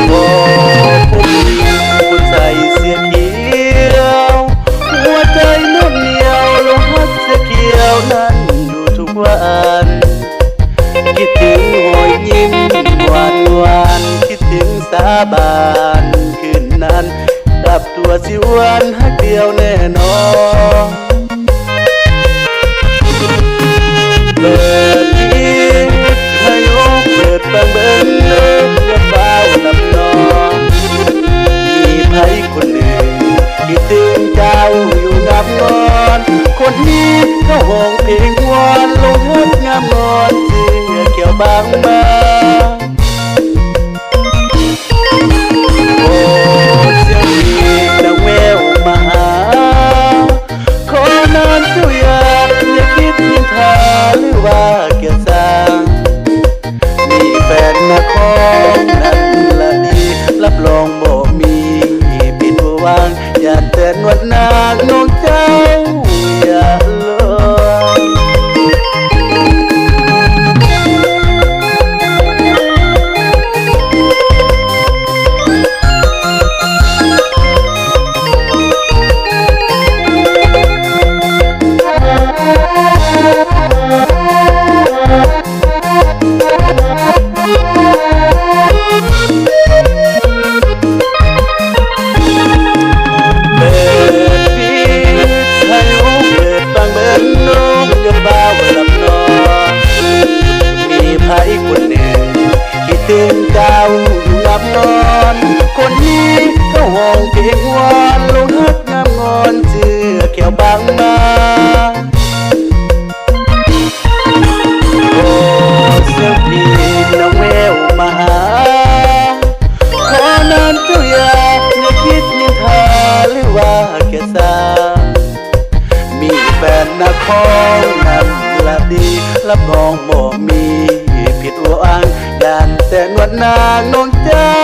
โอ้ผู้ใจเสียเขียวหัวใจนุ่มเหนียวลงฮักเสียเขียวนั้นอยู่ทุกวันคิดถึงหอยยิ้มหวานหวานคิดถึงสาบานคืนนั้นกลับตัวสิวันฮักเดียวแน่นอนเปิดที่ให้โอ้เปิดฟังเบิ้งเลิกอย่าเฝ้าหลับนอนมีไผคนหนึ่งคิดถึงเจ้าอยู่งับนอนคนนี้ก็ห้องเพลงวอนลงฮักงามนอนเสื้อเขียวบางมาโอ้เสียงเพลงดังแววมาหาขอนอนเจ้าอย่าคิดนินทาหรือว่าเกี่ยวสร้างมีแฟนนะของนั้นละดีรับรองบ่มีปิดวางอย่าแต่นวดนางน้องเจ้าอย่าลงคนหนึ่งคิดถึงเจ้าอยู่งับนอนคนนี้ก็ห้องเพลงวอนลงฮักงามงอนเสื้อเขียวบางมาโอ้เสียงเพลงน้องแววมาหาขอนานเจ้าอย่าคิดนินทาหรือว่าแค่สามีแฟนนะของนั้นละดีรับรองบ่มีผิดหวังยันแต่นวดนางน้องเจ้า